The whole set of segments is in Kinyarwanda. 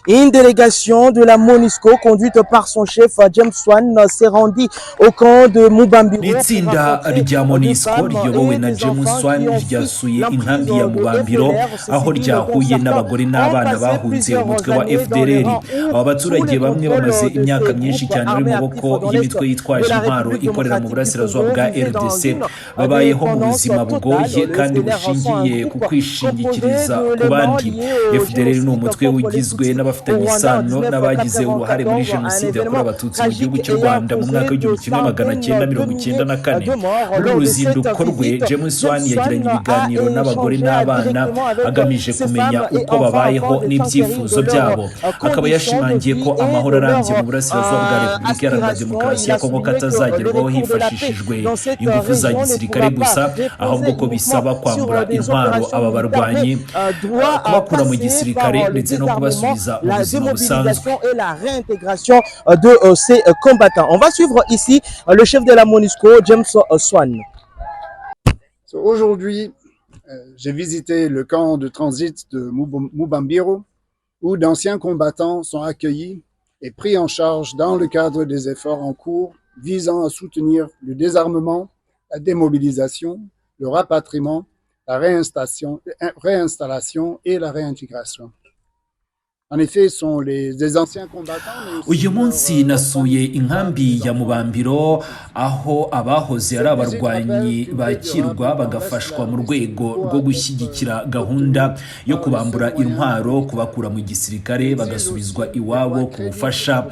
Une délégation de la MONUSCO conduite par son chef James Swan s'est rendue au camp de Mubambiro. N'itsinda rya MONUSCO riyobowe na James Swan ryasuye inkambi ya Mubambiro aho ryahuye n'abagore n'abana bahunze umutwe wa FDLR. Aba baturage bamwe bamaze imyaka myinshi cyane ari mu maboko y'imitwe yitwaje intwaro ikorera mu burasirazuba bwa RDC, babayeho mu buzima bugoye kandi bushingiye ku kwishingikiriza ku bandi. FDLR ni umutwe ugizwe n'abafitanye isano n'abagize uruhare muri jenoside yakorewe abatutsi mu gihugu cy'u Rwanda mu mwaka w'igihumbi kimwe magana cyenda mirongo icyenda na kane. Muri uru ruzinduko rwe James Swan yagiranye ibiganiro n'abagore n'abana agamije kumenya uko babayeho n'ibyifuzo byabo. Akaba yashimangiye ko amahoro arambye mu burasirazuba bwa Repubulika Iharanira Demokarasi ya Kongo katazagerwaho hifashishijwe ingufu za gisirikare gusa, ahubwo ko bisaba kwambura intwaro aba barwanyi, kubakura mu gisirikare ndetse no kubasubiza mu buzima busanzwe. De ces combattants. On va suivre ici le chef de la MONUSCO, James Swan. Aujourd'hui, j'ai visité le camp de transit de Mubambiro, où d'anciens combattants sont accueillis et pris en charge dans le cadre des efforts en cours visant à soutenir le désarmement, la démobilisation, le rapatriement, la réinstallation et la réintégration. En effet, sont des anciens combattants. Uyu munsi nasuye inkambi ya Mubambiro aho abahoze ari abarwanyi bakirwa bagafashwa mu rwego rwo gushyigikira gahunda yo kubambura intwaro, kubakura mu gisirikare bagasubizwa iwabo ku bufasha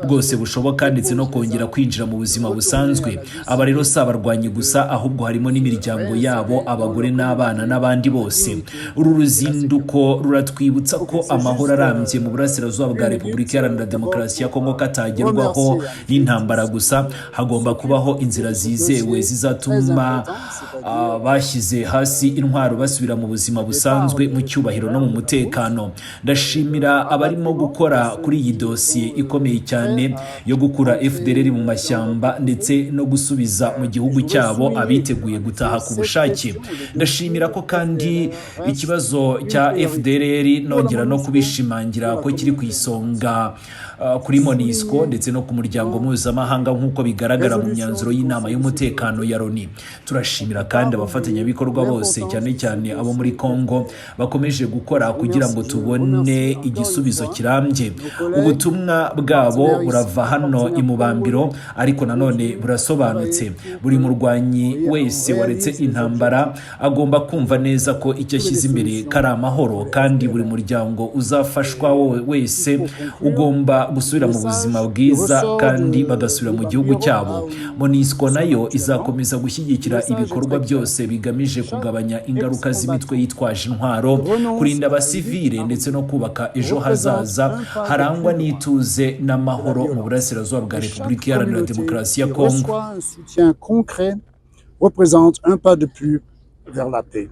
bwose bushoboka ndetse no kongera kwinjira mu buzima busanzwe. Aba rero si abarwanyi gusa ahubwo harimo n'imiryango yabo, abagore n'abana n'abandi bose. Uru ruzinduko ruratwibutsa ko amahoro mu burasirazuba bwa Repubulika Iharanira Demokarasi ya Kongo katagerwaho n'intambara gusa, hagomba kubaho inzira zizewe zizatuma bashyize hasi intwaro basubira mu buzima busanzwe mu cyubahiro no mu mutekano. Ndashimira abarimo gukora kuri iyi dosiye ikomeye cyane yo gukura FDLR mu mashyamba ndetse no gusubiza mu gihugu cyabo abiteguye gutaha ku bushake. Ndashimira ko kandi ikibazo cya FDLR nongera no kubishimangira ko kiri ku isonga kuri MONUSCO ndetse no ku muryango mpuzamahanga nk'uko bigaragara mu myanzuro y'inama y'umutekano ya Loni. Turashimira kandi abafatanyabikorwa bose cyane cyane abo muri Kongo bakomeje gukora kugira ngo tubone igisubizo kirambye. Ubutumwa bwabo burava hano i Mubambiro ariko nanone burasobanutse. Buri murwanyi wese waretse intambara agomba kumva neza ko icyo ashyize imbere kari amahoro, kandi buri muryango uzafashwa wese ugomba gusubira mu buzima bwiza kandi bagasubira mu gihugu cyabo. MONUSCO nayo izakomeza gushyigikira ibikorwa byose bigamije kugabanya ingaruka z'imitwe yitwaje intwaro, kurinda abasivile ndetse no kubaka ejo hazaza harangwa n'ituze n'amahoro mu burasirazuba bwa Repubulika Iharanira Demokarasi ya Kongo. Un soutien concret représente un pas de plus vers la paix.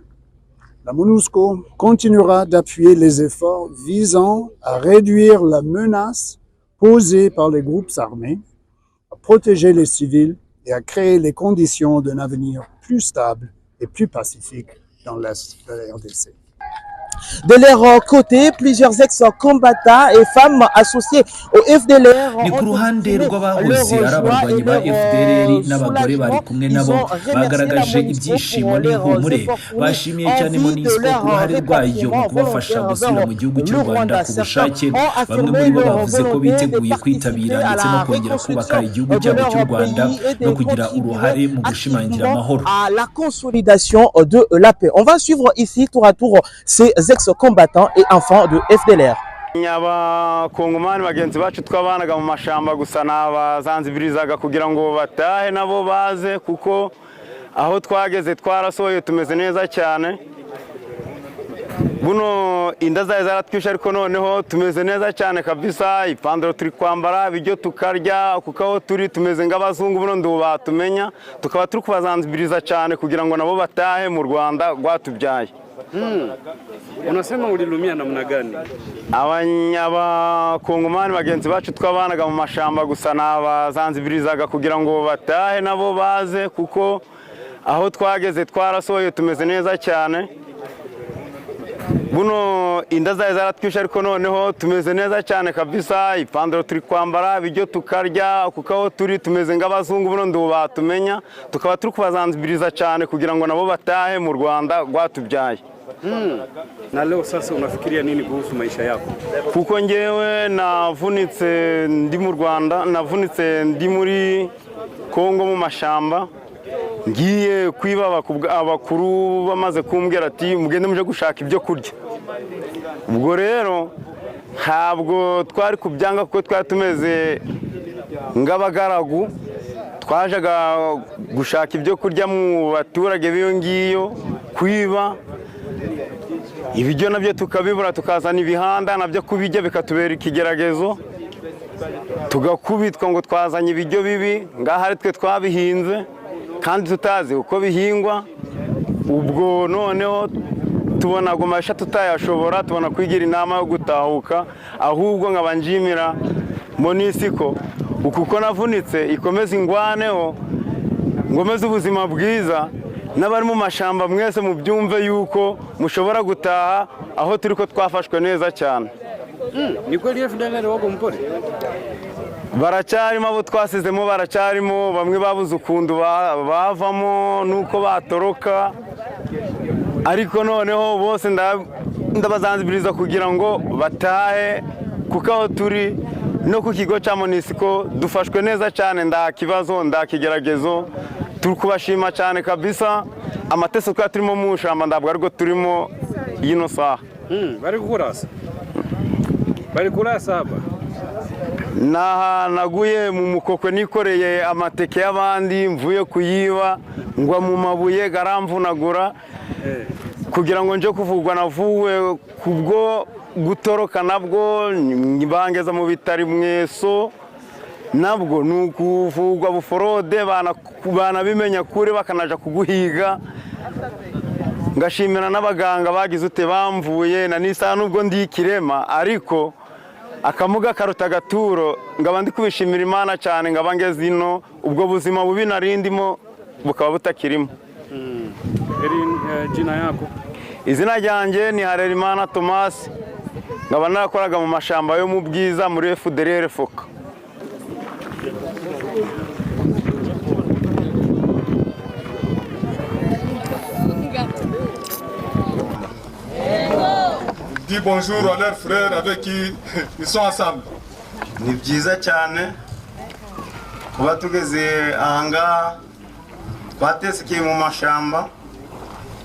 La MONUSCO continuera d'appuyer les efforts visant à réduire la menace posée par les groupes armés, à protéger les civils et à créer les conditions d'un avenir plus stable et plus pacifique dans l'Est de la RDC. De leur côté, plusieurs ex-combattants et femmes associées au FDLR ni ku ruhande rw'abahoze ari abarwanyi ba FDLR n'abagore bari kumwe nabo bagaragaje ibyishimo n'ihumure. Bashimiye cyane MONUSCO ku ruhare rwayo mu kubafasha gusubira mu gihugu cy'u Rwanda ku bushake. Bamwe muri bo bavuze ko biteguye kwitabira ndetse no kongera kubaka igihugu cyabo cy'u Rwanda no kugira uruhare mu gushimangira amahoro. La consolidation de la paix. On va suivre ici tour à tour ces ex-combattants et enfants de FDLR. Abakongomani bagenzi bacu twabanaga mu mashamba gusa n'abazanzibirizaga kugira ngo batahe nabo baze, kuko aho twageze twarasohoye tumeze neza cyane. Buno inda zawe zaratwishe ariko noneho tumeze neza cyane kabisa. Ipandaro turi kwambara, ibyo tukarya, kuko aho turi tumeze nk'abazungu buno ndu batumenya, tukaba turi kubazanzibiriza cyane kugira ngo nabo batahe mu Rwanda rwatubyaye. Unasema ulilumia namna gani? Abakongomani bagenzi bacu twabanaga mu mashamba gusa n'abazanzibirizaga kugira ngo batahe nabo baze, kuko aho twageze twarasohoye tumeze neza cyane. buno inda zari zaratwishe ariko noneho tumeze neza cyane kabisa, ipantaro turi kwambara, ibiryo tukarya, kuko aho turi tumeze nk'abazungu buno ndubu batumenya, tukaba turi kubazanzibiriza cyane kugira ngo nabo batahe mu Rwanda rwatubyaye. Na leo sasa unafikiria nini kuhusu maisha yako? Kuko ngewe navunitse ndi mu Rwanda, navunitse ndi muri Kongo mu mashamba, ngiye kwiba abakuru bamaze kumbwira ati mugende muje gushaka ibyo kurya. Ubwo rero ntabwo twari kubyanga kuko twari tumeze ng'abagaragu, twajaga gushaka ibyo kurya mu baturage b'iyo ngiyo, kwiba ibiryo nabyo tukabibura, tukazana ibihanda nabyo kubijya bikatubera ikigeragezo, tugakubitwa ngo twazanye ibiryo bibi, ngaho ari twe twabihinze kandi tutazi uko bihingwa. Ubwo noneho tubona gumasha tutayashobora, tubona kwigira inama yo gutahuka, ahubwo nkaba njimira Monisiko uko navunitse ikomeza ingwaneho, ngomeze ubuzima bwiza, n'abari mu mashamba mwese mubyumve yuko mushobora gutaha aho turi ko twafashwe neza cyane. Ni kweli FDLR wako mpore? Baracyarimo abo twasizemo, baracyarimo bamwe babuze ukuntu bavamo nuko batoroka, ariko noneho bose ndabazanzibiriza kugira ngo batahe, kuko aho turi no ku kigo cya Monisiko dufashwe neza cyane, nda kibazo nda kigeragezo, turi kubashima cyane kabisa. Amateso twa turimo mu shamba ndabwo ariko turimo yino saha. Bari kurasa hapa. Naguye mu mukokwe nikoreye amateke y'abandi, mvuye kuyiba ngwa mu mabuye garamvunagura, kugira ngo nje kuvugwa navuwe kubwo gutoroka, nabwo bangeza mu bitari Mweso, nabwo nukuvugwa buforode, banabimenya kure bakanaja kuguhiga. Ngashimira n'abaganga bagize ute bamvuye na nisa, nubwo ndi ikirema ariko akamuga karuta gaturo, ngaba ndi kubishimira Imana cyane, ngaba ngeze ino, ubwo buzima bubi narindimo bukaba butakirimo. Jina yako? Izina ryanjye ni Harerimana Thomas, ngaba narakoraga mu mashamba yo mu Bwiza muri FDLR Foka. Dis bonjour à leurs frères avec qui ils sont ensemble. Ni byiza cyane kuba tugeze ahanga twatesekeye mu mashamba.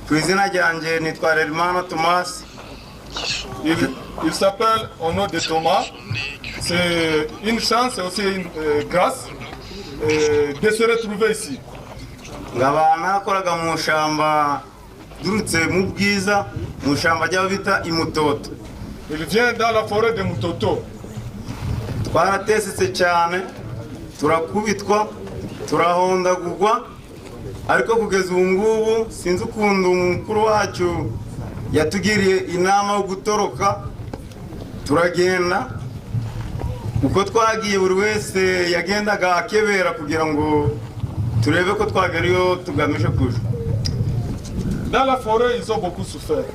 Ku izina ryanjye nitwa Harerimana Thomas. Il s'appelle au nom de Thomas. C'est une chance et aussi une grâce de se retrouver ici. Ngaba nakoraga mu shamba durutse mu Bwiza, mu shamba ry'abita Imutoto. Il vient dans la forêt de Mutoto. Twaratesetse cyane, turakubitwa, turahondagurwa, ariko kugeza ubu ngubu sinzi ukuntu umukuru wacu yatugiriye inama yo gutoroka, turagenda. Uko twagiye buri wese yagendaga akebera kugira ngo turebe ko twagariyo tugamije kuja. Dans la forêt, ils ont beaucoup souffert.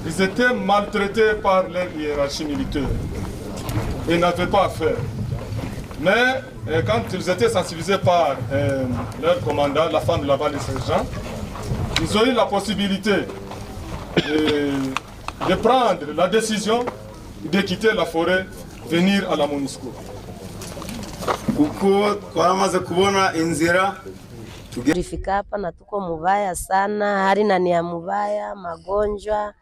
Ils étaient maltraités par leur hiérarchie militaire. Ils n'avaient pas à faire. Mais quand ils étaient sensibilisés par leur commandant, la femme de la vallée Saint-Jean, ils ont eu la possibilité de prendre la décision de quitter la forêt, venir à la Monusco. Kuko twamaze kubona inzira tulifika hapa na tuko mubaya sana, hali na ni ya mubaya, magonjwa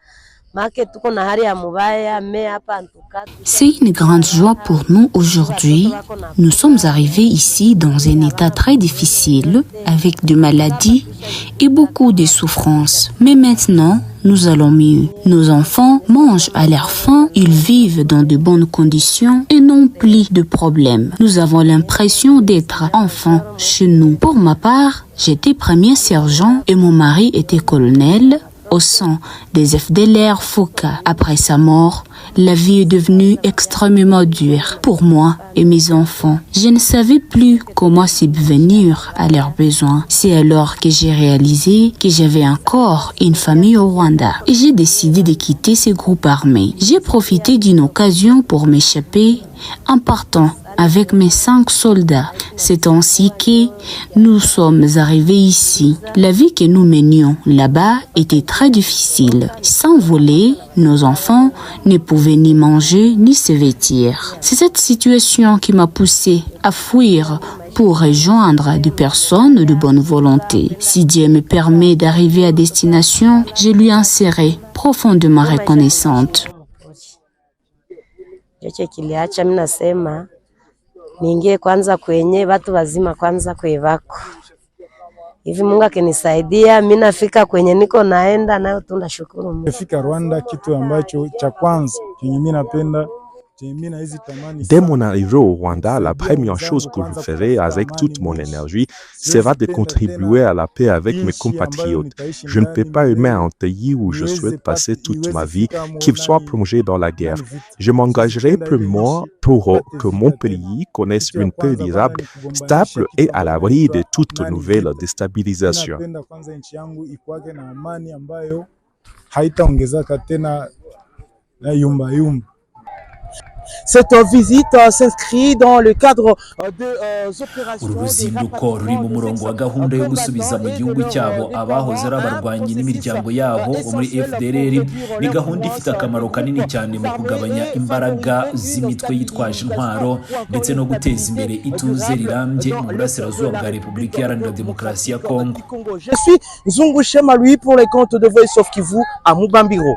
make tuko na hali ya mubaya me hapa antuka. C'est une grande joie pour nous aujourd'hui. Nous sommes arrivés ici dans un état très difficile, avec des maladies et beaucoup de souffrances. Mais maintenant, nous allons mieux. Nos enfants mangent à leur faim, ils vivent dans de bonnes conditions et n'ont plus de problèmes. Nous avons l'impression d'être enfants chez nous. Pour ma part, j'étais premier sergent et mon mari était colonel. au sein des FDLR Fouca. Après sa mort, la vie est devenue extrêmement dure pour moi et mes enfants. Je ne savais plus comment subvenir à leurs besoins. C'est alors que j'ai réalisé que j'avais encore une famille au Rwanda et j'ai décidé de quitter ces groupes armés. J'ai profité d'une occasion pour m'échapper en partant avec mes 5 soldats. C'est ainsi que nous sommes arrivés ici. La vie que nous menions là-bas était très difficile. Sans voler, nos enfants ne pouvaient ni manger ni se vêtir. C'est cette situation qui m'a poussé à fuir pour rejoindre des personnes de bonne volonté. Si Dieu me permet d'arriver à destination, je lui en serai profondément reconnaissante. Niingie kwanza kwenye watu wazima kwanza kwevako. Hivi Mungu akinisaidia mimi nafika kwenye niko naenda nayo tunashukuru Mungu. Nifika Rwanda kitu ambacho cha kwanza kenye mimi napenda. Dès mon arrivée au Rwanda, la première chose que je ferai avec toute mon énergie sera de contribuer à la paix avec mes compatriotes. Je ne peux pas aimer un pays où je souhaite passer toute ma vie, qu'il soit plongé dans la guerre. Je m'engagerai pleinement pour que mon pays connaisse une paix durable, stable et à l'abri de toute nouvelle déstabilisation. Cette visite s'inscrit dans le cadre des opérations. Uruzinduko ruri mu murongo wa gahunda yo gusubiza mu gihugu cyabo abahoze ari abarwanyi n'imiryango yabo bo muri FDLR. Ni gahunda ifite akamaro kanini cyane mu kugabanya imbaraga z'imitwe yitwaje intwaro ndetse no guteza imbere ituze rirambye mu burasirazuba bwa Repubulika Iharanira Demokarasi ya Kongo. Je suis Zungu Shema Louis pour les comptes de Voice of Kivu à Mubambiro.